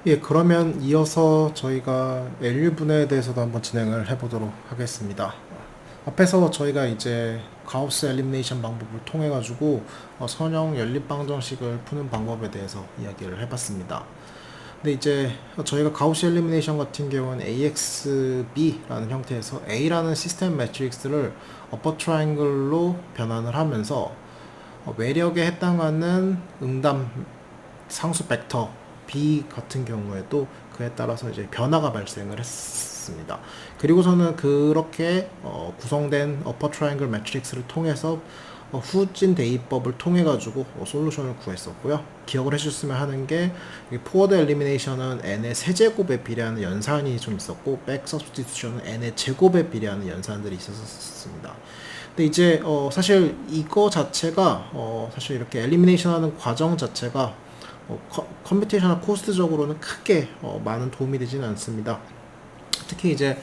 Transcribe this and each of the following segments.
예, 그러면 이어서 저희가 LU 분해에 대해서도 한번 진행을 해보도록 하겠습니다. 앞에서 저희가 이제 가우스 엘리미네이션 방법을 통해 가지고 선형 연립 방정식을 푸는 방법에 대해서 이야기를 해봤습니다. 근데 이제 저희가 가우스 엘리미네이션 같은 경우는 AXB라는 형태에서 A라는 시스템 매트릭스를 어퍼 트라이앵글로 변환을 하면서 외력에 해당하는 응답 상수 벡터 B 같은 경우에도 그에 따라서 이제 변화가 발생을 했습니다. 그리고서는 그렇게 구성된 어퍼 트라이앵글 매트릭스를 통해서 후진 대입법을 통해 가지고 솔루션을 구했었고요. 기억을 해주셨으면 하는 게 포워드 엘리미네이션은 n의 세제곱에 비례하는 연산이 좀 있었고 백 서브스티튜션은 n의 제곱에 비례하는 연산들이 있었습니다. 근데 이제 사실 이거 자체가 사실 이렇게 엘리미네이션하는 과정 자체가 컴퓨테이셔널 코스트적으로는 크게 많은 도움이 되지는 않습니다. 특히 이제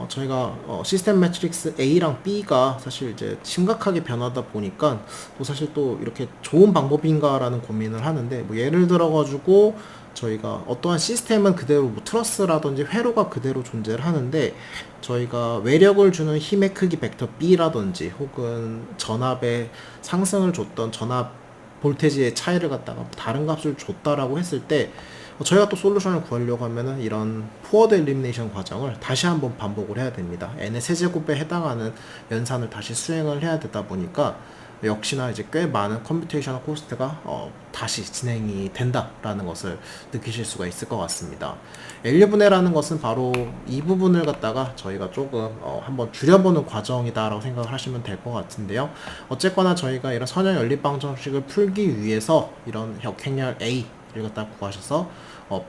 저희가 시스템 매트릭스 A랑 B가 사실 이제 심각하게 변하다 보니까 또 사실 또 이렇게 좋은 방법인가라는 고민을 하는데, 뭐 예를 들어 가지고 저희가 어떠한 시스템은 그대로 뭐 트러스라든지 회로가 그대로 존재를 하는데, 저희가 외력을 주는 힘의 크기 벡터 B라든지 혹은 전압의 상승을 줬던 전압 볼테지의 차이를 갖다가 다른 값을 줬다라고 했을 때 저희가 또 솔루션을 구하려고 하면은 이런 포워드 엘리미네이션 과정을 다시 한번 반복을 해야 됩니다. n의 세제곱에 해당하는 연산을 다시 수행을 해야 되다 보니까 역시나 이제 꽤 많은 컴퓨테이셔널 코스트가 다시 진행이 된다라는 것을 느끼실 수가 있을 것 같습니다. L분해라는 것은 바로 이 부분을 갖다가 저희가 조금 한번 줄여보는 과정이다라고 생각을 하시면 될 것 같은데요. 어쨌거나 저희가 이런 선형 연립방정식을 풀기 위해서 이런 역행렬 A를 갖다 구하셔서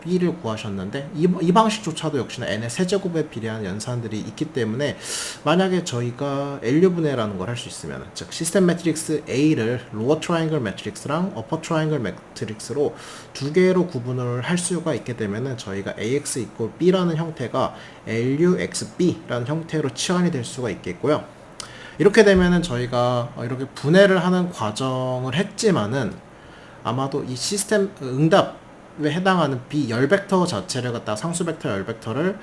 B를 구하셨는데 이 방식조차도 역시나 n의 세제곱에 비례한 연산들이 있기 때문에 만약에 저희가 L분해라는 걸 할 수 있으면, 즉 시스템 매트릭스 A를 로어 트라이앵글 매트릭스랑 어퍼 트라이앵글 매트릭스로 두 개로 구분을 할 수가 있게 되면은 저희가 AX 이퀄 B라는 형태가 LUXB라는 형태로 치환이 될 수가 있겠고요. 이렇게 되면은 저희가 이렇게 분해를 하는 과정을 했지만은 아마도 이 시스템 응답 에 해당하는 B 열 벡터 자체를 갖다 상수 벡터 열 벡터를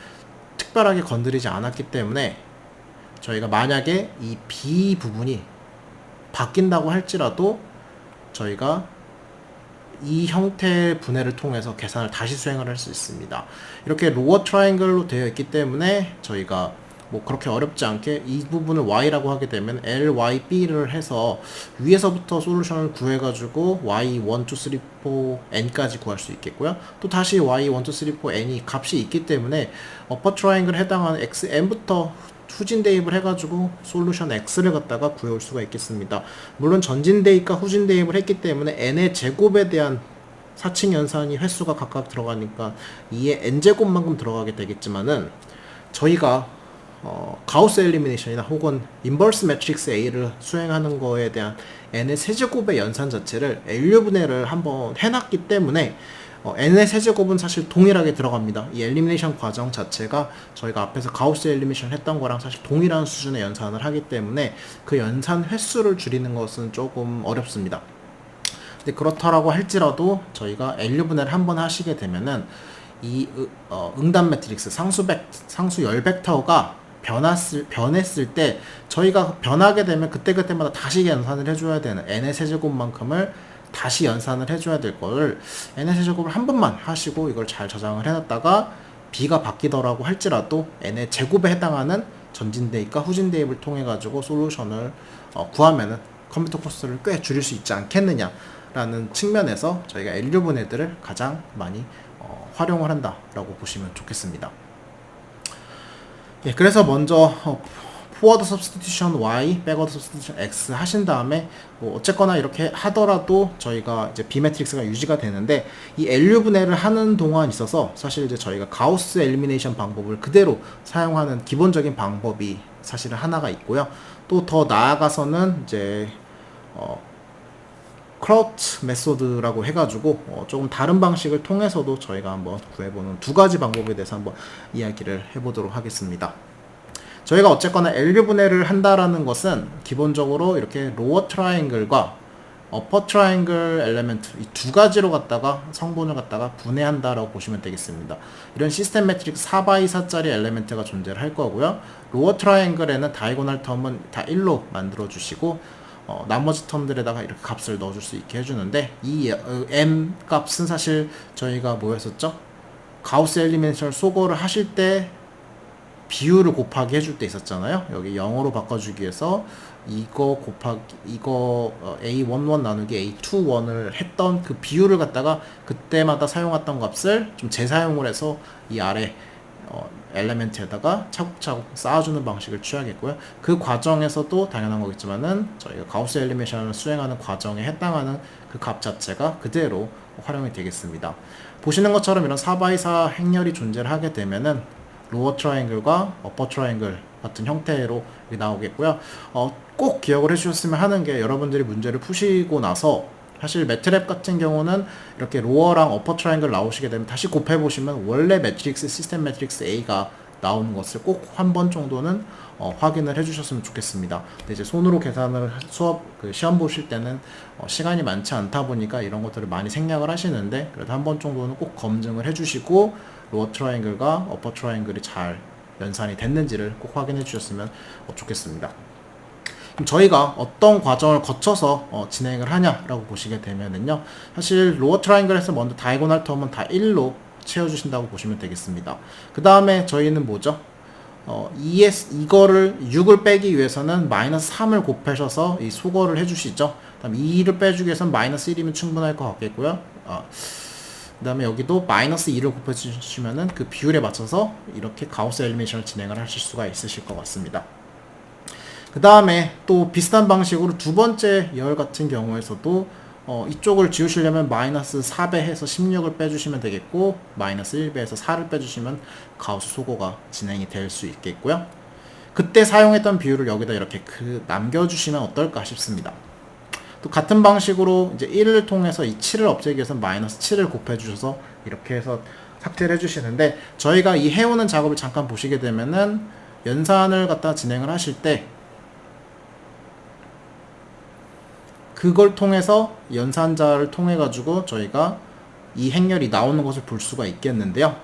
특별하게 건드리지 않았기 때문에 저희가 만약에 이 B 부분이 바뀐다고 할지라도 저희가 이 형태의 분해를 통해서 계산을 다시 수행을 할 수 있습니다. 이렇게 로어 트라이앵글로 되어 있기 때문에 저희가 뭐 그렇게 어렵지 않게 이 부분을 y라고 하게 되면 lyB를 해서 위에서부터 솔루션을 구해가지고 y 1, 2, 3, 4, n까지 구할 수 있겠고요. 또 다시 y 1, 2, 3, 4, n이 값이 있기 때문에 어퍼 트라이앵글에 해당하는 xn부터 후진 대입을 해가지고 솔루션 x를 갖다가 구해올 수가 있겠습니다. 물론 전진 대입과 후진 대입을 했기 때문에 n의 제곱에 대한 사칙 연산이 횟수가 각각 들어가니까 2의 n제곱만큼 들어가게 되겠지만은 저희가 가우스 엘리미네이션이나 혹은 인버스 매트릭스 A를 수행하는 거에 대한 n의 세제곱의 연산 자체를 LU 분해를 한번 해놨기 때문에 n의 세제곱은 사실 동일하게 들어갑니다. 이 엘리미네이션 과정 자체가 저희가 앞에서 가우스 엘리미네이션 했던 거랑 사실 동일한 수준의 연산을 하기 때문에 그 연산 횟수를 줄이는 것은 조금 어렵습니다. 근데 그렇다라고 할지라도 저희가 LU 분해를 한번 하시게 되면은 이 응답 매트릭스 상수 열 벡터가 변했을 때 저희가 변하게 되면 그때그때마다 다시 연산을 해줘야 되는 n의 세제곱만큼을 다시 연산을 해줘야 될 거를 n의 세제곱을 한 번만 하시고 이걸 잘 저장을 해놨다가 b가 바뀌더라고 할지라도 n의 제곱에 해당하는 전진 대입과 후진 대입을 통해 가지고 솔루션을 구하면은 컴퓨터 코스트를 꽤 줄일 수 있지 않겠느냐라는 측면에서 저희가 LU 분해들을 가장 많이 활용을 한다라고 보시면 좋겠습니다. 예, 그래서 먼저 포워드 서브스티튜션 Y, 백워드 서브스티튜션 X 하신 다음에 뭐 어쨌거나 이렇게 하더라도 저희가 이제 B 매트릭스가 유지가 되는데, 이 LU 분해를 하는 동안 있어서 사실 이제 저희가 가우스 엘리미네이션 방법을 그대로 사용하는 기본적인 방법이 사실은 하나가 있고요. 또 더 나아가서는 이제 크라우트 메소드라고 해가지고 조금 다른 방식을 통해서도 저희가 한번 구해보는 두 가지 방법에 대해서 한번 이야기를 해보도록 하겠습니다. 저희가 어쨌거나 LU 분해를 한다라는 것은 기본적으로 이렇게 로어 트라이앵글과 upper triangle element 이 두 가지로 갖다가 성분을 갖다가 분해한다라고 보시면 되겠습니다. 이런 시스템 매트릭스 4x4짜리 엘리멘트가 존재를 할 거고요. lower triangle에는 다이고널 텀은 다 1로 만들어 주시고 나머지 텀들에다가 이렇게 값을 넣어줄 수 있게 해주는데 이 m 값은 사실 저희가 뭐였었죠? 가우스 엘리멘트를 소거를 하실 때 비율을 곱하기 해줄 때 있었잖아요. 여기 0으로 바꿔주기 위해서 이거 곱하기 이거 A11 나누기 A21을 했던 그 비율을 갖다가 그때마다 사용했던 값을 좀 재사용을 해서 이 아래 엘리멘트에다가 차곡차곡 쌓아주는 방식을 취하겠고요. 그 과정에서도 당연한 거겠지만은 저희가 가우스 엘리미네이션을 수행하는 과정에 해당하는 그 값 자체가 그대로 활용이 되겠습니다. 보시는 것처럼 이런 4x4 행렬이 존재를 하게 되면은 로어 트라이앵글과 어퍼 트라이앵글 같은 형태로 나오겠고요. 꼭 기억을 해주셨으면 하는 게 여러분들이 문제를 푸시고 나서 사실 매트랩 같은 경우는 이렇게 로어랑 어퍼 트라이앵글 나오시게 되면 다시 곱해보시면 원래 매트릭스 시스템 매트릭스 A가 나오는 것을 꼭 한 번 정도는 확인을 해주셨으면 좋겠습니다. 근데 이제 손으로 계산을 시험 보실 때는 시간이 많지 않다 보니까 이런 것들을 많이 생략을 하시는데 그래도 한 번 정도는 꼭 검증을 해주시고 로어 트라이앵글과 어퍼 트라이앵글이 잘 연산이 됐는지를 꼭 확인해 주셨으면 좋겠습니다. 그럼 저희가 어떤 과정을 거쳐서 진행을 하냐라고 보시게 되면은요, 사실 로어 트라이앵글에서 먼저 다이고널 텀은 다 1로 채워주신다고 보시면 되겠습니다. 그 다음에 저희는 뭐죠? 이거를 6을 빼기 위해서는 마이너스 3을 곱하셔서 이 소거를 해주시죠. 그다음 2를 빼주기 위해서는 마이너스 1이면 충분할 것 같겠고요. 그 다음에 여기도 마이너스 2를 곱해주시면은 그 비율에 맞춰서 이렇게 가우스 엘리미네이션을 진행을 하실 수가 있으실 것 같습니다. 그 다음에 또 비슷한 방식으로 두 번째 열 같은 경우에서도 이쪽을 지우시려면 마이너스 4배 해서 16을 빼주시면 되겠고 마이너스 1배 해서 4를 빼주시면 가우스 소거가 진행이 될 수 있겠고요. 그때 사용했던 비율을 여기다 이렇게 남겨주시면 어떨까 싶습니다. 또 같은 방식으로 이제 1을 통해서 이 7을 없애기 위해서 마이너스 7을 곱해주셔서 이렇게 해서 삭제를 해주시는데 저희가 이 해오는 작업을 잠깐 보시게 되면은 연산을 갖다 진행을 하실 때 그걸 통해서 연산자를 통해 가지고 저희가 이 행렬이 나오는 것을 볼 수가 있겠는데요.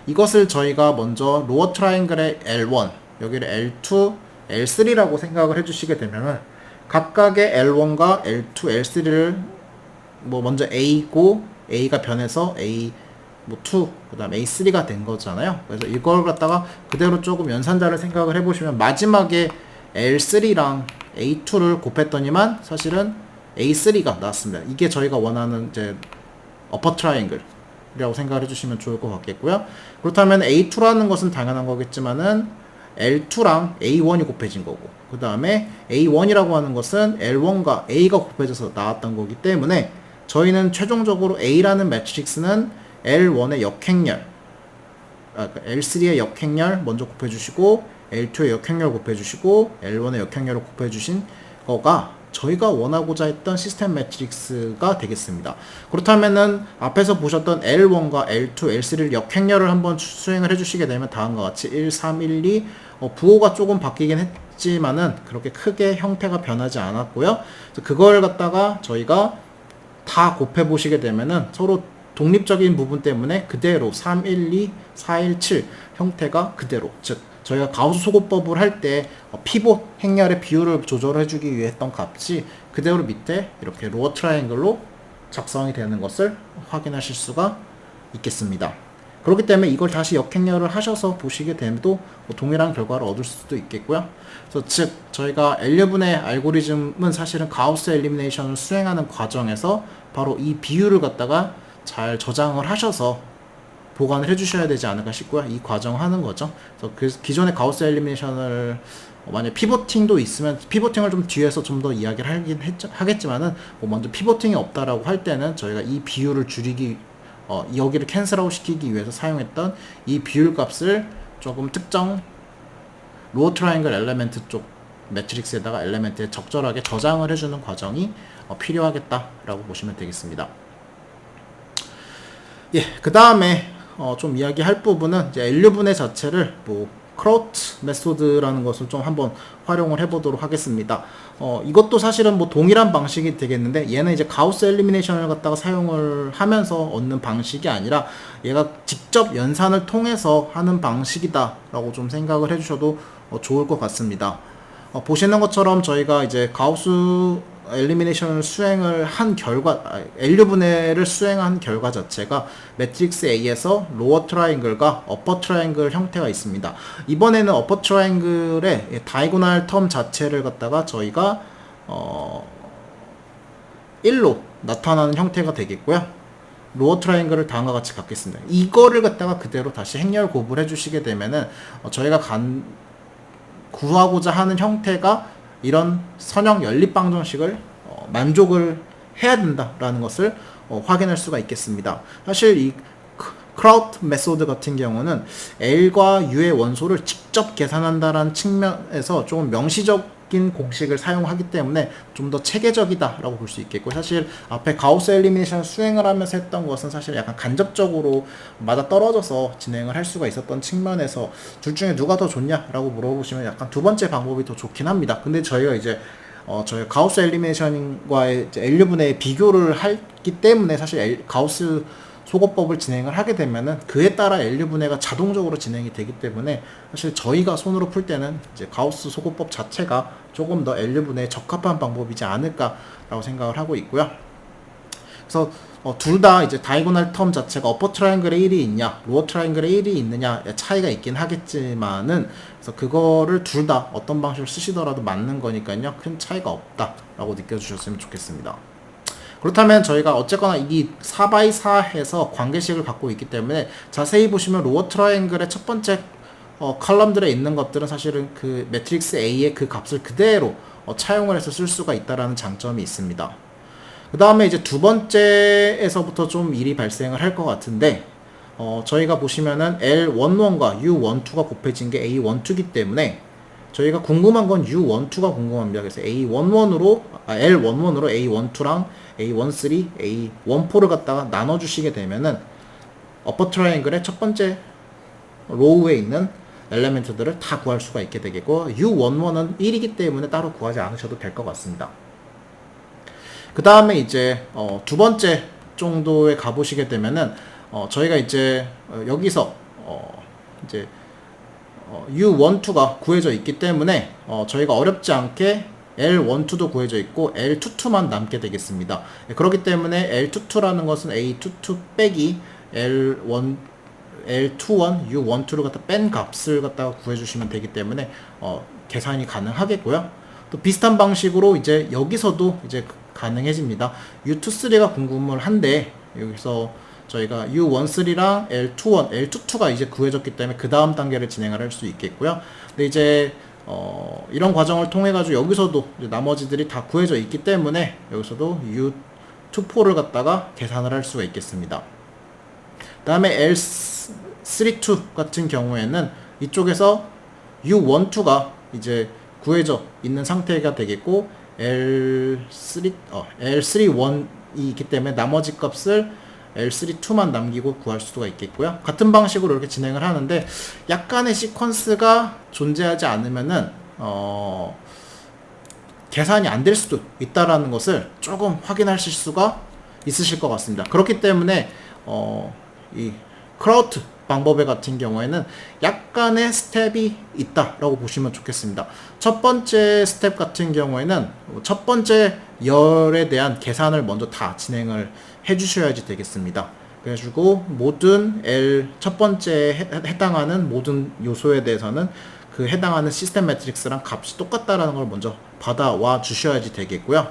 이것을 저희가 먼저 로어 트라이앵글의 L1 여기를 L2, L3라고 생각을 해주시게 되면은 각각의 L1과 L2, L3를 먼저 A고 A가 변해서 A 2, 그 다음 A3가 된 거잖아요. 그래서 이걸 갖다가 그대로 조금 연산자를 생각을 해보시면 마지막에 L3랑 A2를 곱했더니만 사실은 A3가 나왔습니다. 이게 저희가 원하는 이제 어퍼 트라이앵글이라고 생각을 해주시면 좋을 것 같겠고요. 그렇다면 A2라는 것은 당연한 거겠지만은 L2랑 A1이 곱해진 거고 그 다음에 A1이라고 하는 것은 L1과 A가 곱해져서 나왔던 거기 때문에 저희는 최종적으로 A라는 매트릭스는 L1의 역행렬 L3의 역행렬 먼저 곱해주시고 L2의 역행렬 곱해주시고 L1의 역행렬을 곱해주신 거가 저희가 원하고자 했던 시스템 매트릭스가 되겠습니다. 그렇다면은 앞에서 보셨던 L1과 L2, L3를 역행렬을 한번 수행을 해주시게 되면 다음과 같이 1, 3, 1, 2 부호가 조금 바뀌긴 했지만은 그렇게 크게 형태가 변하지 않았고요. 그걸 갖다가 저희가 다 곱해 보시게 되면은 서로 독립적인 부분 때문에 그대로 3, 1, 2, 4, 1, 7 형태가 그대로 즉 저희가 가우스 소거법을 할 때 피봇 행렬의 비율을 조절해 주기 위해 했던 값이 그대로 밑에 이렇게 로어 트라이앵글로 작성이 되는 것을 확인하실 수가 있겠습니다. 그렇기 때문에 이걸 다시 역행렬을 하셔서 보시게 되도 동일한 결과를 얻을 수도 있겠고요. 그래서 즉 저희가 L분의 알고리즘은 사실은 가우스 엘리미네이션을 수행하는 과정에서 바로 이 비율을 갖다가 잘 저장을 하셔서 보관을 해주셔야 되지 않을까 싶고요. 이 과정 하는 거죠. 그래서 기존의 가우스 엘리미네이션을 만약 피보팅도 있으면 피보팅을 좀 뒤에서 좀 더 이야기를 하겠지만은 먼저 피보팅이 없다라고 할 때는 저희가 이 비율을 줄이기 여기를 캔슬아웃 시키기 위해서 사용했던 이 비율 값을 조금 특정 로어 트라이앵글 엘리멘트 쪽 매트릭스에다가 엘리멘트에 적절하게 저장을 해주는 과정이 필요하겠다라고 보시면 되겠습니다. 예, 그 다음에 좀 이야기할 부분은 이제 L분해 자체를 크라우트 메소드라는 것을 좀 한번 활용을 해보도록 하겠습니다. 이것도 사실은 뭐 동일한 방식이 되겠는데 얘는 이제 가우스 엘리미네이션을 갖다가 사용을 하면서 얻는 방식이 아니라 얘가 직접 연산을 통해서 하는 방식이다 라고 좀 생각을 해주셔도 좋을 것 같습니다. 보시는 것처럼 저희가 이제 가우스 엘리미네이션을 수행을 한 결과, LU분해를 수행한 결과 자체가 매트릭스 A에서 로어 트라이앵글과 어퍼 트라이앵글 형태가 있습니다. 이번에는 어퍼 트라이앵글의 다이고널 텀 자체를 갖다가 저희가 1로 나타나는 형태가 되겠고요. 로어 트라이앵글을 다음과 같이 갖겠습니다. 이거를 갖다가 그대로 다시 행렬 곱을 해주시게 되면은 저희가 구하고자 하는 형태가 이런 선형 연립 방정식을 만족을 해야 된다라는 것을 확인할 수가 있겠습니다. 사실 이 크라우트 메소드 같은 경우는 L과 U의 원소를 직접 계산한다는 측면에서 조금 명시적인 공식을 사용하기 때문에 좀 더 체계적이다라고 볼 수 있겠고, 사실 앞에 가우스 엘리미네이션 수행을 하면서 했던 것은 사실 약간 간접적으로 맞아 떨어져서 진행을 할 수가 있었던 측면에서 둘 중에 누가 더 좋냐라고 물어보시면 약간 두 번째 방법이 더 좋긴 합니다. 근데 저희가 이제 저희 가우스 엘리미네이션과의 LU분해의 비교를 하기 때문에 사실 가우스 소거법을 진행을 하게 되면은 그에 따라 LU분해가 자동적으로 진행이 되기 때문에 사실 저희가 손으로 풀 때는 이제 가우스 소거법 자체가 조금 더 LU분해에 적합한 방법이지 않을까라고 생각을 하고 있고요. 그래서 둘 다 이제 다이고널 텀 자체가 어퍼 트라이앵글에 1이 있냐, 로어 트라이앵글에 1이 있느냐 차이가 있긴 하겠지만은, 그래서 그거를 둘 다 어떤 방식을 쓰시더라도 맞는 거니까요. 큰 차이가 없다라고 느껴주셨으면 좋겠습니다. 그렇다면 저희가 어쨌거나 이 4x4 해서 관계식을 갖고 있기 때문에 자세히 보시면 로어 트라이앵글의 첫 번째 컬럼들에 있는 것들은 사실은 그 매트릭스 A의 그 값을 그대로 차용을 해서 쓸 수가 있다라는 장점이 있습니다. 그 다음에 이제 두 번째에서부터 좀 일이 발생을 할 것 같은데, 저희가 보시면은 L11과 U12가 곱해진 게 A12이기 때문에 저희가 궁금한 건 U12가 궁금합니다. 그래서 L11으로 A12랑 A13, A14를 갖다가 나눠주시게 되면은 어퍼 트라이앵글의 첫 번째 로우에 있는 엘리멘트들을 다 구할 수가 있게 되겠고, U11은 1이기 때문에 따로 구하지 않으셔도 될 것 같습니다. 그 다음에 이제 두 번째 정도에 가보시게 되면은 저희가 이제 여기서 이제 U12가 구해져 있기 때문에 저희가 어렵지 않게 L12도 구해져 있고 L22만 남게 되겠습니다. 그렇기 때문에 L22라는 것은 A22 빼기 L21, U12를 갖다 뺀 값을 갖다가 구해주시면 되기 때문에 계산이 가능하겠고요. 또 비슷한 방식으로 이제 여기서도 이제 가능해집니다. U23가 궁금을 한데 여기서 저희가 U13랑 L22가 이제 구해졌기 때문에 그 다음 단계를 진행을 할 수 있겠고요. 근데 이제 이런 과정을 통해 가지고 여기서도 이제 나머지들이 다 구해져 있기 때문에 여기서도 U24를 갖다가 계산을 할 수가 있겠습니다. 그 다음에 L32 같은 경우에는 이쪽에서 U12가 이제 구해져 있는 상태가 되겠고 L31이 있기 때문에 나머지 값을 L32만 남기고 구할 수가 있겠고요. 같은 방식으로 이렇게 진행을 하는데 약간의 시퀀스가 존재하지 않으면은 계산이 안 될 수도 있다라는 것을 조금 확인하실 수가 있으실 것 같습니다. 그렇기 때문에 이 크라우트 방법에 같은 경우에는 약간의 스텝이 있다라고 보시면 좋겠습니다. 첫 번째 스텝 같은 경우에는 첫 번째 열에 대한 계산을 먼저 다 진행을 해주셔야지 되겠습니다. 그래가지고 모든 첫 번째에 해당하는 모든 요소에 대해서는 그 해당하는 시스템 매트릭스랑 값이 똑같다라는 걸 먼저 받아와 주셔야지 되겠고요.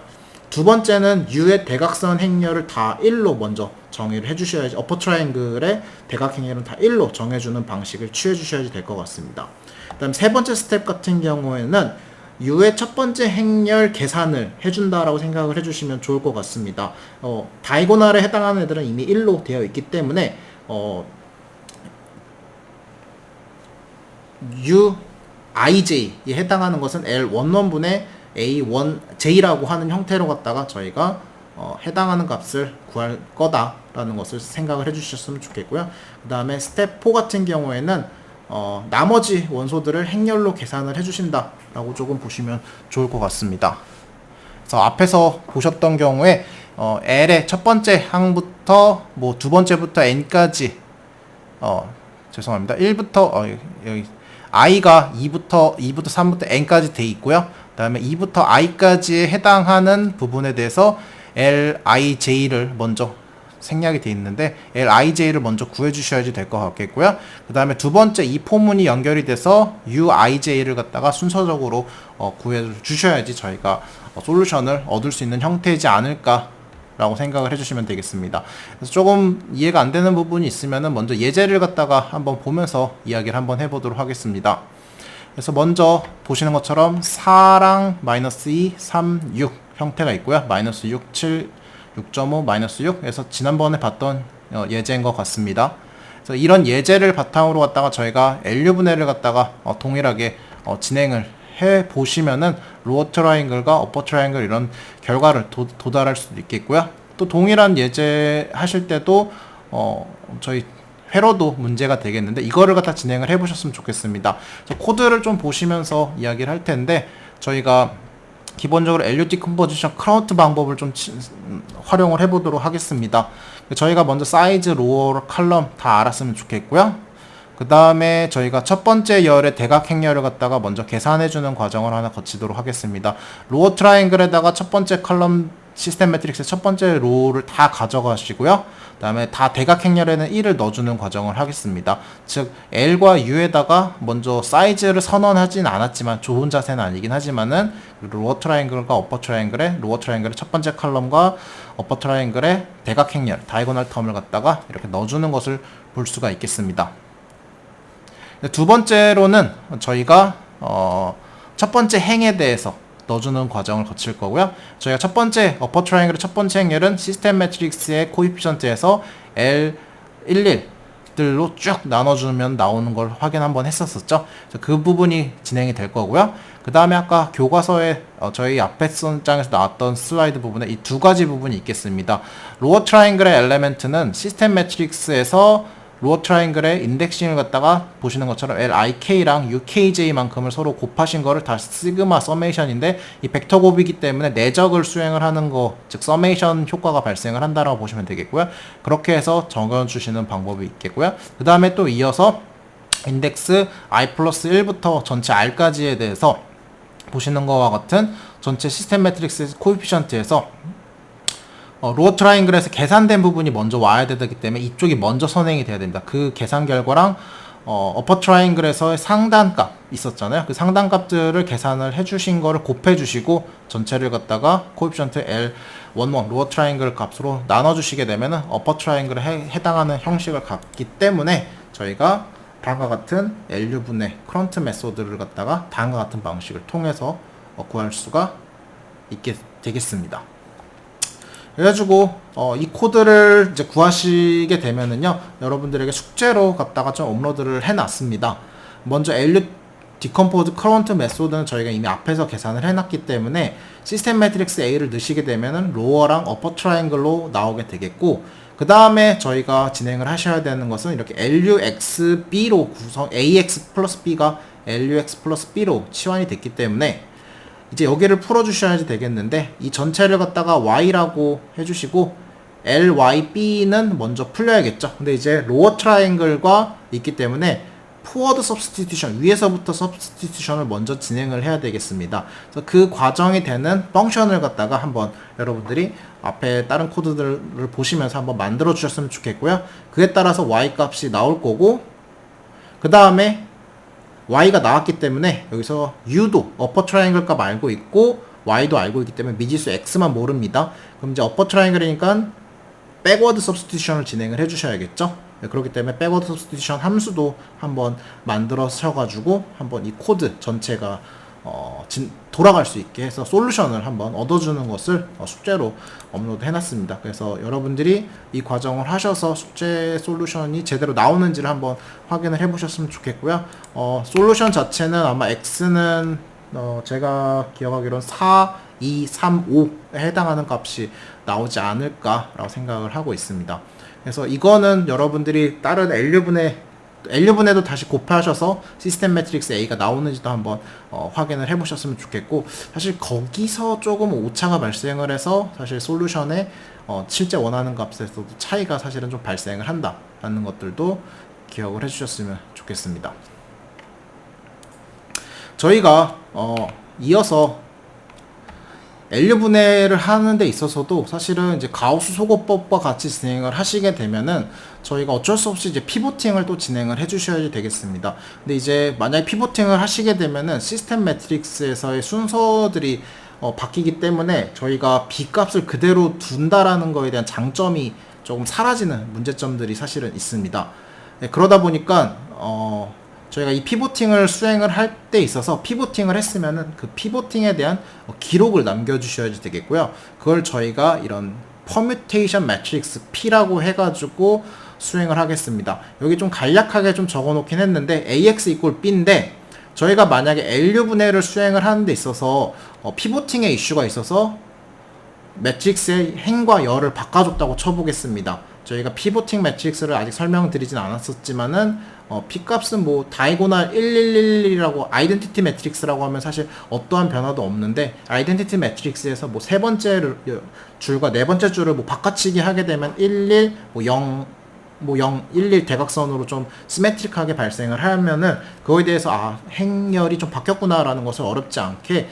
두 번째는 U의 대각선 행렬을 다 1로 먼저 정의를 해주셔야지, 어퍼 트라이앵글의 대각 행렬은 다 1로 정해주는 방식을 취해주셔야지 될 것 같습니다. 그 다음 세 번째 스텝 같은 경우에는 U의 첫 번째 행렬 계산을 해준다라고 생각을 해주시면 좋을 것 같습니다. 다이고널에 해당하는 애들은 이미 1로 되어 있기 때문에 UIJ에 해당하는 것은 L11분의 A1J라고 하는 형태로 갖다가 저희가 해당하는 값을 구할 거다라는 것을 생각을 해주셨으면 좋겠고요. 그 다음에 스텝 4 같은 경우에는 나머지 원소들을 행렬로 계산을 해주신다 라고 조금 보시면 좋을 것 같습니다. 그래서 앞에서 보셨던 경우에 L의 첫 번째 항부터 뭐 두 번째부터 N까지 죄송합니다. 1부터 여기 I가 2부터 3부터 N까지 돼 있고요. 그 다음에 2부터 I까지에 해당하는 부분에 대해서 LIJ를 먼저 생략이 되어 있는데 LIJ를 먼저 구해 주셔야지 될 것 같겠고요. 그 다음에 두 번째 이 포문이 연결이 돼서 UIJ를 갖다가 순서적으로 구해 주셔야지 저희가 솔루션을 얻을 수 있는 형태이지 않을까 라고 생각을 해주시면 되겠습니다. 그래서 조금 이해가 안 되는 부분이 있으면은 먼저 예제를 갖다가 한번 보면서 이야기를 한번 해보도록 하겠습니다. 그래서 먼저 보시는 것처럼 4랑 -2, 3, 6 형태가 있고요. -6, 7, 6.5, -6 그래서 지난번에 봤던 예제인 것 같습니다. 그래서 이런 예제를 바탕으로 갖다가 저희가 LU분해를 갖다가 동일하게 진행을 해 보시면은 로어 트라이앵글과 어퍼 트라이앵글 이런 결과를 도달할 수도 있겠고요. 또 동일한 예제 하실 때도 저희 회로도 문제가 되겠는데 이거를 갖다 진행을 해 보셨으면 좋겠습니다. 코드를 좀 보시면서 이야기를 할 텐데 저희가 기본적으로 LU 디컴포지션 카운트 방법을 좀 활용을 해 보도록 하겠습니다. 저희가 먼저 사이즈, 로어, 칼럼 다 알았으면 좋겠고요. 그 다음에 저희가 첫 번째 열의 대각 행렬을 갖다가 먼저 계산해주는 과정을 하나 거치도록 하겠습니다. 로어 트라이앵글에다가 첫 번째 컬럼 시스템 매트릭스의 첫 번째 로우를 다 가져가시고요. 그 다음에 다 대각 행렬에는 1을 넣어주는 과정을 하겠습니다. 즉 L과 U에다가 먼저 사이즈를 선언하진 않았지만 좋은 자세는 아니긴 하지만은 로어 트라이앵글과 어퍼 트라이앵글의 로어 트라이앵글의 첫 번째 컬럼과 어퍼 트라이앵글의 대각 행렬 다이고널 텀을 갖다가 이렇게 넣어주는 것을 볼 수가 있겠습니다. 두 번째로는 저희가 첫 번째 행에 대해서 넣어주는 과정을 거칠 거고요. 저희가 첫 번째 어퍼 트라이앵글의 첫 번째 행렬은 시스템 매트릭스의 코이피션트에서 L11들로 쭉 나눠주면 나오는 걸 확인 한번 했었었죠. 그 부분이 진행이 될 거고요. 그 다음에 아까 교과서에 저희 앞에 장에서 나왔던 슬라이드 부분에 이 두 가지 부분이 있겠습니다. 로어 트라이앵글의 엘레멘트는 시스템 매트릭스에서 로어 트라이앵글의 인덱싱을 갖다가 보시는 것처럼 LIK랑 UKJ만큼을 서로 곱하신 거를 다 시그마 서메이션인데 이 벡터 곱이기 때문에 내적을 수행을 하는 거, 즉 서메이션 효과가 발생을 한다라고 보시면 되겠고요. 그렇게 해서 적어주시는 방법이 있겠고요. 그 다음에 또 이어서 인덱스 I 플러스 1부터 전체 R까지에 대해서 보시는 거와 같은 전체 시스템 매트릭스 코에피션트에서 로어 트라이앵글에서 계산된 부분이 먼저 와야 되기 때문에 이쪽이 먼저 선행이 돼야 됩니다. 그 계산 결과랑 어퍼 트라이앵글에서의 상단값 있었잖아요. 그 상단값들을 계산을 해주신 거를 곱해주시고 전체를 갖다가 코에피션트 L11 로어 트라이앵글 값으로 나눠주시게 되면은 어퍼 트라이앵글에 해당하는 형식을 갖기 때문에 저희가 다음과 같은 LU분해 크런트 메소드를 갖다가 다음과 같은 방식을 통해서 구할 수가 있게 되겠습니다. 그래가지고 이 코드를 이제 구하시게 되면은요 여러분들에게 숙제로 갖다가 좀 업로드를 해놨습니다. 먼저 LU 디컴포즈 커런트 메소드는 저희가 이미 앞에서 계산을 해놨기 때문에 시스템 매트릭스 A를 넣으시게 되면은 로어랑 어퍼 트라이앵글로 나오게 되겠고, 그 다음에 저희가 진행을 하셔야 되는 것은 이렇게 LUXB로 구성, AX 플러스 B가 LUX 플러스 B로 치환이 됐기 때문에 이제 여기를 풀어주셔야지 되겠는데 이 전체를 갖다가 Y라고 해주시고 LYB는 먼저 풀려야겠죠. 근데 이제 로어 트라이앵글과 있기 때문에 포워드 서브스티튜션, 위에서부터 서브스티튜션을 먼저 진행을 해야 되겠습니다. 그래서 그 과정이 되는 펑션을 갖다가 한번 여러분들이 앞에 다른 코드들을 보시면서 한번 만들어 주셨으면 좋겠고요. 그에 따라서 Y 값이 나올 거고, 그 다음에 Y가 나왔기 때문에 여기서 U도 어퍼 트라이앵글 값 알고 있고 Y도 알고 있기 때문에 미지수 X만 모릅니다. 그럼 이제 어퍼 트라이앵글이니까 백워드 서브스티튜션을 진행을 해 주셔야겠죠. 네, 그렇기 때문에 백워드 서브스티튜션 함수도 한번 만들어셔가지고 한번 이 코드 전체가 돌아갈 수 있게 해서 솔루션을 한번 얻어주는 것을 숙제로 업로드 해놨습니다. 그래서 여러분들이 이 과정을 하셔서 숙제 솔루션이 제대로 나오는지를 한번 확인을 해보셨으면 좋겠고요. 솔루션 자체는 아마 X는 제가 기억하기로는 4, 2, 3, 5에 해당하는 값이 나오지 않을까라고 생각을 하고 있습니다. 그래서 이거는 여러분들이 다른 LU분의 L분에도 다시 곱하셔서 시스템 매트릭스 A가 나오는지도 한번 확인을 해보셨으면 좋겠고, 사실 거기서 조금 오차가 발생을 해서 사실 솔루션에 실제 원하는 값에서도 차이가 사실은 좀 발생을 한다라는 것들도 기억을 해주셨으면 좋겠습니다. 저희가 이어서 L분해를 하는 데 있어서도 사실은 이제 가우스 소거법과 같이 진행을 하시게 되면은 저희가 어쩔 수 없이 이제 피보팅을 또 진행을 해 주셔야 되겠습니다. 근데 이제 만약에 피보팅을 하시게 되면은 시스템 매트릭스에서의 순서들이 바뀌기 때문에 저희가 B 값을 그대로 둔다라는 거에 대한 장점이 조금 사라지는 문제점들이 사실은 있습니다. 네, 그러다 보니까 저희가 이 피보팅을 수행을 할 때 있어서 피보팅을 했으면은 그 피보팅에 대한 기록을 남겨주셔야 되겠고요. 그걸 저희가 이런 퍼뮤테이션 매트릭스 P라고 해가지고 수행을 하겠습니다. 여기 좀 간략하게 좀 적어놓긴 했는데 AX 이퀄 B인데, 저희가 만약에 LU분해를 수행을 하는 데 있어서 피보팅의 이슈가 있어서 매트릭스의 행과 열을 바꿔줬다고 쳐보겠습니다. 저희가 피보팅 매트릭스를 아직 설명드리진 않았었지만은 P값은 뭐 다이고날 1111이라고 아이덴티티 매트릭스라고 하면 사실 어떠한 변화도 없는데, 아이덴티티 매트릭스에서 뭐 세 번째 줄과 네 번째 줄을 뭐 바꿔치기 하게 되면 11, 뭐 0, 뭐 0, 11 대각선으로 좀 시메트릭하게 발생을 하면은 그거에 대해서 행렬이 좀 바뀌었구나라는 것을 어렵지 않게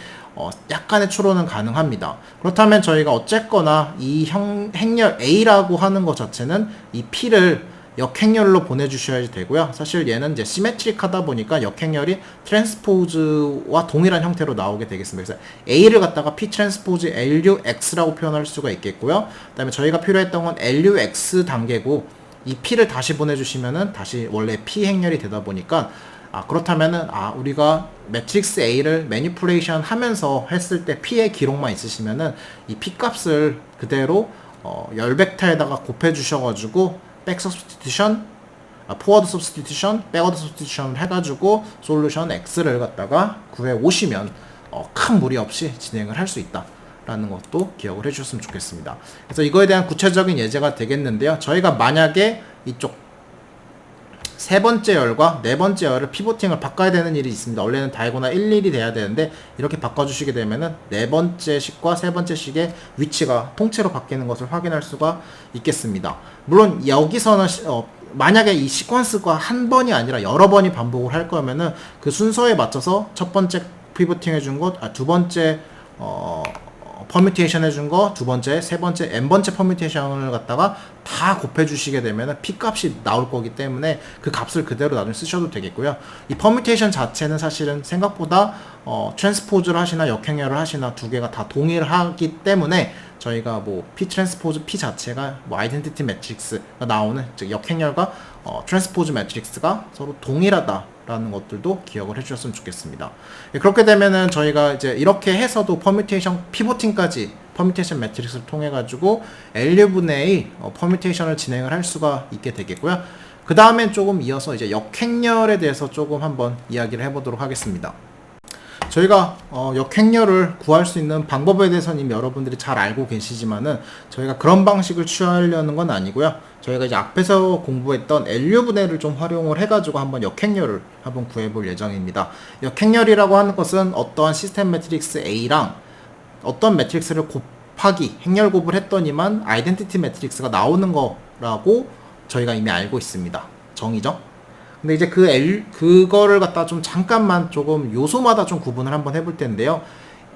약간의 추론은 가능합니다. 그렇다면 저희가 어쨌거나 이 행렬 A라고 하는 것 자체는 이 P를 역행렬로 보내주셔야 되고요. 사실 얘는 이제 시메트릭하다 보니까 역행렬이 트랜스포즈와 동일한 형태로 나오게 되겠습니다. 그래서 A를 갖다가 P 트랜스포즈 LUX라고 표현할 수가 있겠고요. 그 다음에 저희가 필요했던 건 LUX 단계고, 이 P를 다시 보내주시면은 다시 원래 P 행렬이 되다 보니까 그렇다면은 우리가 매트릭스 A를 매니플레이션 하면서 했을 때 P의 기록만 있으시면은 이 P 값을 그대로 열 벡터에다가 곱해 주셔가지고 백 서브스티튜션, 포워드 서브스티튜션, 백워드 서브스티튜션을 해가지고 솔루션 X를 갖다가 구해 오시면 큰 무리 없이 진행을 할 수 있다 라는 것도 기억을 해주셨으면 좋겠습니다. 그래서 이거에 대한 구체적인 예제가 되겠는데요. 저희가 만약에 이쪽 세 번째 열과 네 번째 열을 피보팅을 바꿔야 되는 일이 있습니다. 원래는 다이고날 11이 돼야 되는데 이렇게 바꿔주시게 되면은 네 번째 식과 세 번째 식의 위치가 통째로 바뀌는 것을 확인할 수가 있겠습니다. 물론 여기서는 만약에 이 시퀀스가 한 번이 아니라 여러 번이 반복을 할 거면은 그 순서에 맞춰서 첫 번째 피보팅 해준 것, 두 번째 퍼뮤테이션 해준 거, 두 번째, 세 번째, n번째 퍼뮤테이션을 갖다가 다 곱해주시게 되면 P 값이 나올 거기 때문에 그 값을 그대로 나중에 쓰셔도 되겠고요. 이 퍼뮤테이션 자체는 사실은 생각보다 트랜스포즈를 하시나 역행렬을 하시나 두 개가 다 동일하기 때문에 저희가 뭐 P 트랜스포즈 P 자체가 뭐 아이덴티티 매트릭스가 나오는, 즉 역행렬과 트랜스포즈 매트릭스가 서로 동일하다라는 것들도 기억을 해주셨으면 좋겠습니다. 그렇게 되면은 저희가 이제 이렇게 해서도 퍼뮤테이션 피보팅까지 퍼뮤테이션 매트릭스를 통해 가지고 LU분해의 퍼뮤테이션을 진행을 할 수가 있게 되겠고요. 그 다음엔 조금 이어서 이제 역행렬에 대해서 조금 한번 이야기를 해보도록 하겠습니다. 저희가 역행렬을 구할 수 있는 방법에 대해서는 이미 여러분들이 잘 알고 계시지만은 저희가 그런 방식을 취하려는 건 아니고요. 저희가 이제 앞에서 공부했던 LU분해를 좀 활용을 해가지고 한번 역행렬을 한번 구해볼 예정입니다. 역행렬이라고 하는 것은 어떠한 시스템 매트릭스 A랑 어떤 매트릭스를 곱하기, 행렬 곱을 했더니만 아이덴티티 매트릭스가 나오는 거라고 저희가 이미 알고 있습니다. 정의죠? 근데 이제 그거를 갖다 좀 잠깐만 조금 요소마다 좀 구분을 한번 해볼 텐데요.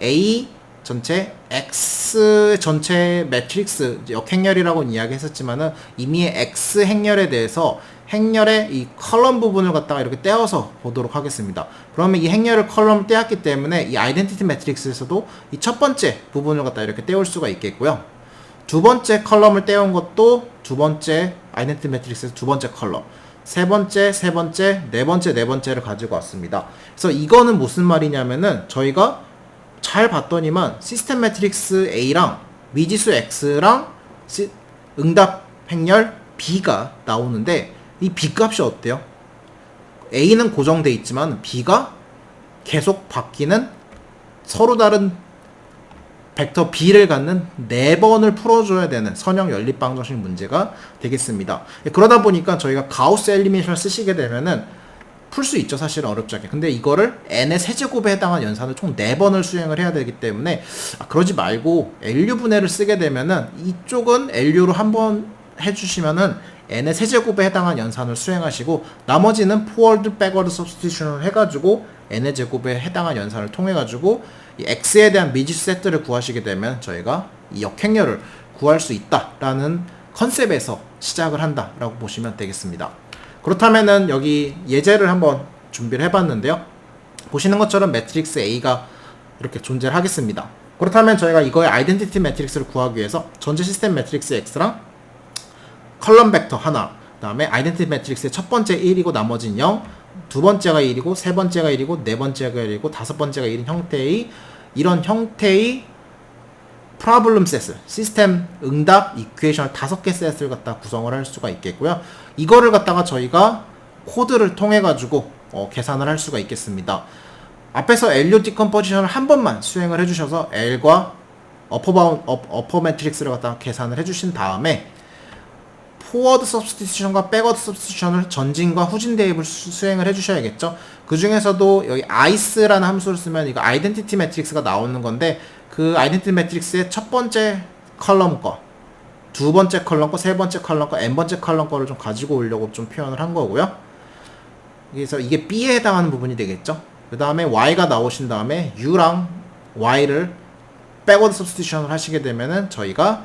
A 전체, X 전체 매트릭스, 역행렬이라고 이야기했었지만은 이미 X 행렬에 대해서 행렬의 이 컬럼 부분을 갖다가 이렇게 떼어서 보도록 하겠습니다. 그러면 이 행렬을 컬럼을 떼었기 때문에 이 아이덴티티 매트릭스에서도 이 첫 번째 부분을 갖다 이렇게 떼올 수가 있겠고요. 두 번째 컬럼을 떼온 것도 두 번째 아이덴티티 매트릭스에서 두 번째 컬럼, 세 번째, 세 번째, 네 번째, 네 번째를 가지고 왔습니다. 그래서 이거는 무슨 말이냐면은 저희가 잘 봤더니만 시스템 매트릭스 A랑 미지수 X랑 응답 행렬 B가 나오는데 이 B 값이 어때요? A는 고정돼 있지만 B가 계속 바뀌는 서로 다른 벡터 b를 갖는 4번을 풀어줘야 되는 선형 연립방정식 문제가 되겠습니다. 그러다 보니까 저희가 가우스 엘리미네이션을 쓰시게 되면은 풀 수 있죠. 사실은 어렵지 않게. 근데 이거를 n의 세제곱에 해당한 연산을 총 4번을 수행을 해야 되기 때문에 그러지 말고 LU 분해를 쓰게 되면은 이쪽은 LU로 한번 해주시면은 n의 세제곱에 해당한 연산을 수행하시고 나머지는 포워드 백워드 서브스티튜션을 해가지고 n의 제곱에 해당한 연산을 통해가지고 이 x에 대한 미지수 세트를 구하시게 되면 저희가 이 역행렬을 구할 수 있다라는 컨셉에서 시작을 한다라고 보시면 되겠습니다. 그렇다면은 여기 예제를 한번 준비를 해봤는데요. 보시는 것처럼 매트릭스 A가 이렇게 존재를 하겠습니다. 그렇다면 저희가 이거의 아이덴티티 매트릭스를 구하기 위해서 전체 시스템 매트릭스 X랑 컬럼 벡터 하나, 그 다음에 아이덴티티 매트릭스의 첫 번째 1이고 나머지는 0, 두 번째가 1이고 세 번째가 1이고 네 번째가 1이고 다섯 번째가 1인 형태의 이런 형태의 프로블럼 셋을 시스템 응답 이퀘이션을 5개 셋을 갖다 구성을 할 수가 있겠고요. 이거를 갖다가 저희가 코드를 통해 가지고 계산을 할 수가 있겠습니다. 앞에서 LU 디컴포지션을 한 번만 수행을 해주셔서 L과 어퍼 매트릭스를 갖다가 계산을 해주신 다음에 포워드 서브스티튜션과 백워드 서브스티튜션을 전진과 후진 대입을 수행을 해주셔야겠죠. 그 중에서도 여기 ice라는 함수를 쓰면 이거 아이덴티티 매트릭스가 나오는 건데 그 아이덴티티 매트릭스의 첫 번째 컬럼 거, 두 번째 컬럼 거, 세 번째 컬럼 거, n 번째 컬럼 거를 좀 가지고 오려고 좀 표현을 한 거고요. 그래서 이게 b에 해당하는 부분이 되겠죠. 그 다음에 y가 나오신 다음에 u랑 y를 백워드 서브스티튜션을 하시게 되면은 저희가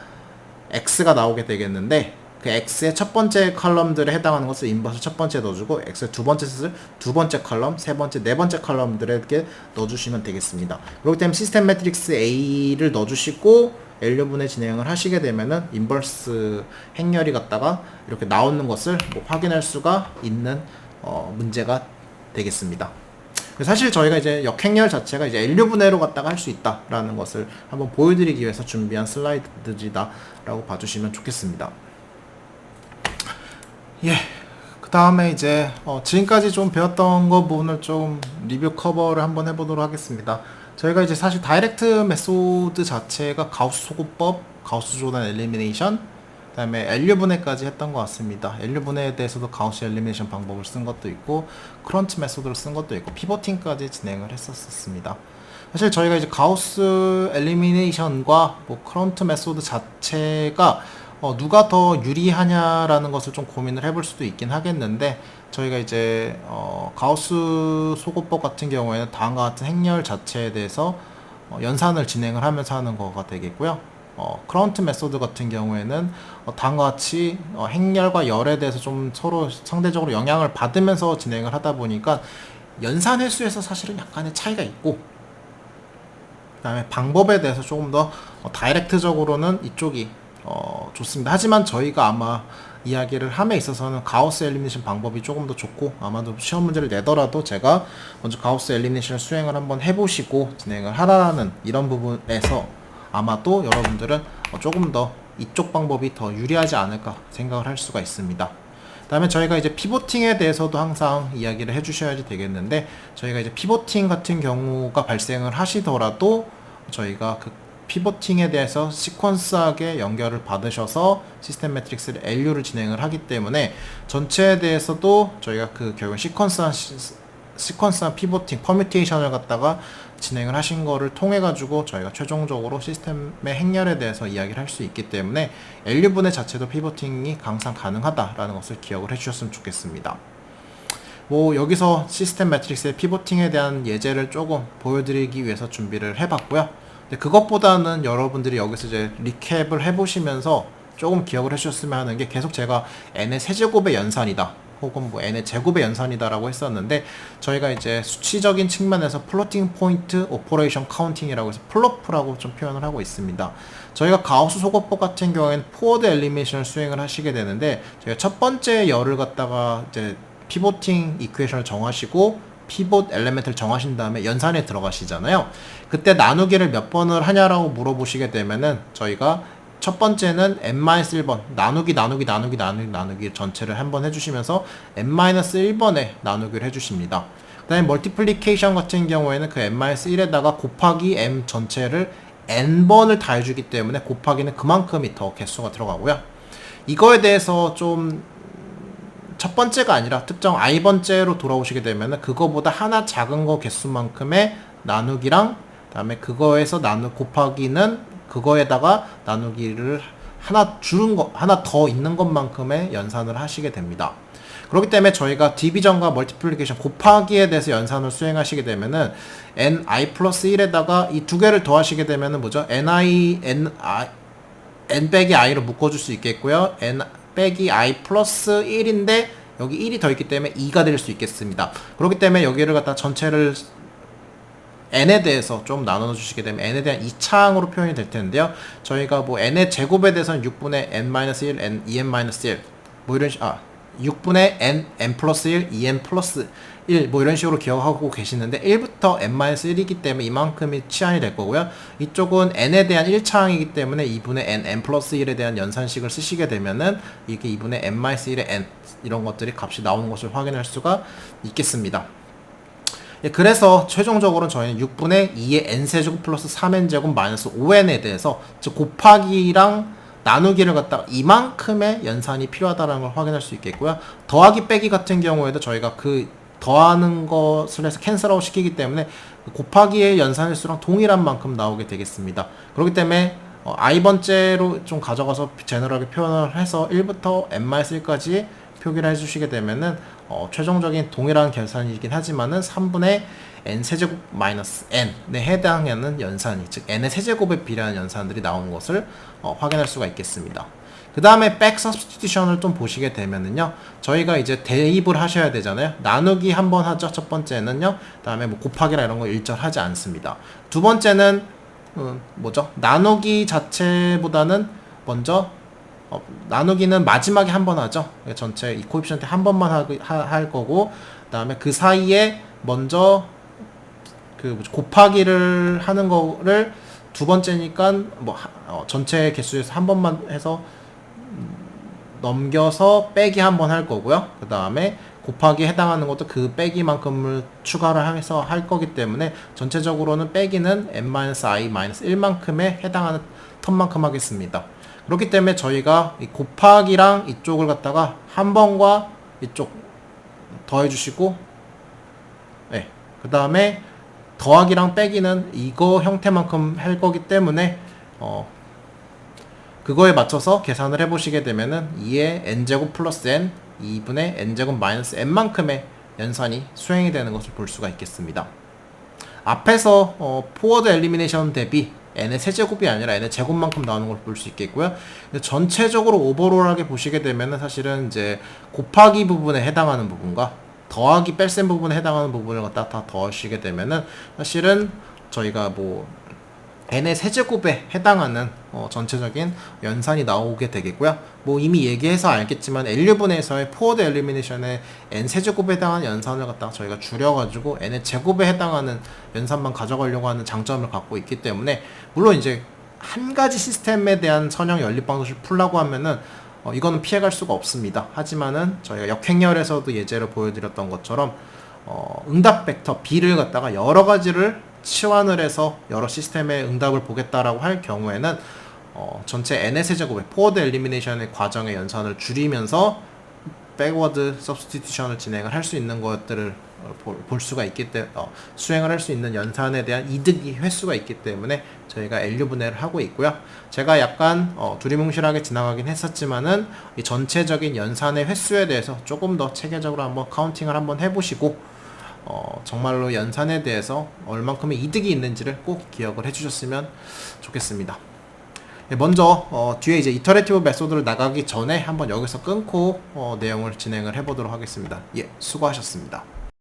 x가 나오게 되겠는데 그 x의 첫 번째 컬럼들에 해당하는 것을 인버스 첫 번째 넣어주고 x의 두 번째 셋을 두 번째 컬럼, 세 번째, 네 번째 컬럼들에게 넣어주시면 되겠습니다. 그렇기 때문에 시스템 매트릭스 A를 넣어주시고 LU분해 진행을 하시게 되면은 인버스 행렬이 갖다가 이렇게 나오는 것을 확인할 수가 있는 문제가 되겠습니다. 사실 저희가 이제 역행렬 자체가 이제 LU분해로 갖다가 할 수 있다라는 것을 한번 보여드리기 위해서 준비한 슬라이드들이다라고 봐주시면 좋겠습니다. 예, 그 다음에 이제 지금까지 좀 배웠던 거 부분을 좀 리뷰 커버를 한번 해보도록 하겠습니다. 저희가 이제 사실 다이렉트 메소드 자체가 가우스 소구법, 가우스 조단 엘리미네이션, 그 다음에 LU 분해까지 했던 것 같습니다. LU 분해에 대해서도 가우스 엘리미네이션 방법을 쓴 것도 있고 크런치 메소드를 쓴 것도 있고 피보팅까지 진행을 했었습니다. 사실 저희가 이제 가우스 엘리미네이션과 크런트 메소드 자체가 누가 더 유리하냐라는 것을 좀 고민을 해볼 수도 있긴 하겠는데 저희가 이제 가우스 소구법 같은 경우에는 다음과 같은 행렬 자체에 대해서 연산을 진행을 하면서 하는 거가 되겠고요. 크런트 메소드 같은 경우에는 다음과 같이 행렬과 열에 대해서 좀 서로 상대적으로 영향을 받으면서 진행을 하다 보니까 연산 횟수에서 사실은 약간의 차이가 있고 그 다음에 방법에 대해서 조금 더 다이렉트적으로는 이쪽이 좋습니다. 하지만 저희가 아마 이야기를 함에 있어서는 가우스 엘리미네이션 방법이 조금 더 좋고 아마도 시험 문제를 내더라도 제가 먼저 가우스 엘리미네이션을 수행을 한번 해보시고 진행을 하라는 이런 부분에서 아마도 여러분들은 조금 더 이쪽 방법이 더 유리하지 않을까 생각을 할 수가 있습니다. 그 다음에 저희가 이제 피보팅에 대해서도 항상 이야기를 해주셔야지 되겠는데 저희가 이제 피보팅 같은 경우가 발생을 하시더라도 저희가 그 피보팅에 대해서 시퀀스하게 연결을 받으셔서 시스템 매트릭스를 LU를 진행을 하기 때문에 전체에 대해서도 저희가 그 결국 시퀀스한 피보팅, 퍼뮤테이션을 갖다가 진행을 하신 거를 통해 가지고 저희가 최종적으로 시스템의 행렬에 대해서 이야기를 할 수 있기 때문에 LU분해 자체도 피보팅이 항상 가능하다라는 것을 기억을 해주셨으면 좋겠습니다. 여기서 시스템 매트릭스의 피보팅에 대한 예제를 조금 보여드리기 위해서 준비를 해봤고요. 근데 그것보다는 여러분들이 여기서 이제 리캡을 해보시면서 조금 기억을 해주셨으면 하는 게 계속 제가 n의 세제곱의 연산이다 혹은 n의 제곱의 연산이다 라고 했었는데 저희가 이제 수치적인 측면에서 플로팅 포인트 오퍼레이션 카운팅이라고 해서 플로프라고 좀 표현을 하고 있습니다. 저희가 가우스 소거법 같은 경우에는 포워드 엘리미네이션을 수행을 하시게 되는데 저희가 첫 번째 열을 갖다가 이제 피보팅 이퀘이션을 정하시고 피봇 엘리멘트를 정하신 다음에 연산에 들어가시잖아요. 그때 나누기를 몇 번을 하냐라고 물어보시게 되면은 저희가 첫 번째는 n-1번 나누기 전체를 한번 해주시면서 n-1번에 나누기를 해주십니다. 그 다음에 멀티플리케이션 같은 경우에는 그 n-1에다가 곱하기 m 전체를 n번을 다 해주기 때문에 곱하기는 그만큼이 더 개수가 들어가고요. 이거에 대해서 좀 첫 번째가 아니라 특정 i번째로 돌아오시게 되면 그거보다 하나 작은 거 개수만큼의 나누기랑 그다음에 그거에서 곱하기는 그거에다가 나누기를 하나 더 있는 것만큼의 연산을 하시게 됩니다. 그렇기 때문에 저희가 디비전과 멀티플리케이션 곱하기에 대해서 연산을 수행하시게 되면은 ni 플러스 1에다가 이 두 개를 더하시게 되면은 뭐죠? n 빼기 i로 묶어줄 수 있겠고요. n 빼기 i 플러스 1인데 여기 1이 더 있기 때문에 2가 될 수 있겠습니다. 그렇기 때문에 여기를 갖다 전체를 n에 대해서 좀 나눠 주시게 되면 n에 대한 2차항으로 표현이 될 텐데요. 저희가 뭐 n의 제곱에 대해서는 6분의 n-1, n 2n-1 뭐 이런 6분의 n 플러스 1, 2n 플러스 1 뭐 이런 식으로 기억하고 계시는데 1부터 n-1이기 때문에 이만큼이 치환이 될 거고요. 이쪽은 n에 대한 1차항이기 때문에 2분의 n 플러스 1에 대한 연산식을 쓰시게 되면은 이게 2분의 n-1의 n 이런 것들이 값이 나오는 것을 확인할 수가 있겠습니다. 예, 그래서 최종적으로는 저희는 6분의 2의 n세제곱 플러스 3n제곱 마이너스 5n에 대해서 즉 곱하기랑 나누기를 갖다가 이만큼의 연산이 필요하다는 걸 확인할 수 있겠고요. 더하기 빼기 같은 경우에도 저희가 그 더하는 것을 해서 캔슬아웃 시키기 때문에 곱하기의 연산일수랑 동일한 만큼 나오게 되겠습니다. 그렇기 때문에 i번째로 좀 가져가서 제너럴하게 표현을 해서 1부터 n-1까지 표기를 해주시게 되면은 최종적인 동일한 계산이긴 하지만은 3분의 n 세제곱 마이너스 n에 해당하는 연산이 즉 n의 세제곱에 비례하는 연산들이 나오는 것을 확인할 수가 있겠습니다. 그 다음에 백 서브스티튜션을 좀 보시게 되면은요, 저희가 이제 대입을 하셔야 되잖아요. 나누기 한번 하죠. 첫 번째는요. 그 다음에 뭐 곱하기나 이런 거 일절하지 않습니다. 두 번째는 뭐죠? 나누기 자체보다는 먼저 나누기는 마지막에 한 번 하죠. 전체 이 코에피션트 한 번만 할 거고, 그 다음에 그 사이에 먼저 그 곱하기를 하는 거를 두 번째니까 뭐 전체 개수에서 한 번만 해서 넘겨서 빼기 한 번 할 거고요. 그 다음에 곱하기에 해당하는 것도 그 빼기만큼을 추가를 해서 할 거기 때문에 전체적으로는 빼기는 n-i-1만큼에 해당하는 텀만큼 하겠습니다. 그렇기 때문에 저희가 이 곱하기랑 이쪽을 갖다가 한 번과 이쪽 더해주시고, 네, 그 다음에 더하기랑 빼기는 이거 형태만큼 할 거기 때문에 그거에 맞춰서 계산을 해보시게 되면은 2의 n제곱 플러스 n 2분의 n제곱 마이너스 n만큼의 연산이 수행이 되는 것을 볼 수가 있겠습니다. 앞에서 포워드 엘리미네이션 대비 n의 세제곱이 아니라 n의 제곱만큼 나오는 걸 볼 수 있겠고요. 전체적으로 오버롤하게 보시게 되면은 사실은 이제 곱하기 부분에 해당하는 부분과 더하기 뺄셈 부분에 해당하는 부분을 갖다 다 더하시게 되면은 사실은 저희가 뭐 n의 세제곱에 해당하는 전체적인 연산이 나오게 되겠고요. 뭐 이미 얘기해서 알겠지만 LU분해서의 포워드 엘리미네이션의 n 세제곱에 해당하는 연산을 갖다가 저희가 줄여가지고 n의 제곱에 해당하는 연산만 가져가려고 하는 장점을 갖고 있기 때문에, 물론 이제 한 가지 시스템에 대한 선형 연립 방정식을 풀라고 하면은 이거는 피해갈 수가 없습니다. 하지만은 저희가 역행렬에서도 예제를 보여드렸던 것처럼 응답 벡터 B를 갖다가 여러 가지를 치환을 해서 여러 시스템의 응답을 보겠다라고 할 경우에는 전체 n의 세제곱의 포워드 엘리미네이션의 과정의 연산을 줄이면서 백워드 서브스티튜션을 진행을 할 수 있는 것들을 볼 수가 있기 때문에 수행을 할 수 있는 연산에 대한 이득이 횟수가 있기 때문에 저희가 LU분해를 하고 있고요. 제가 약간 두리뭉실하게 지나가긴 했었지만은 이 전체적인 연산의 횟수에 대해서 조금 더 체계적으로 한번 카운팅을 한번 해보시고 정말로 연산에 대해서 얼만큼의 이득이 있는지를 꼭 기억을 해주셨으면 좋겠습니다. 먼저 뒤에 이제 이터레이티브 메소드를 나가기 전에 한번 여기서 끊고 내용을 진행을 해보도록 하겠습니다. 예, 수고하셨습니다.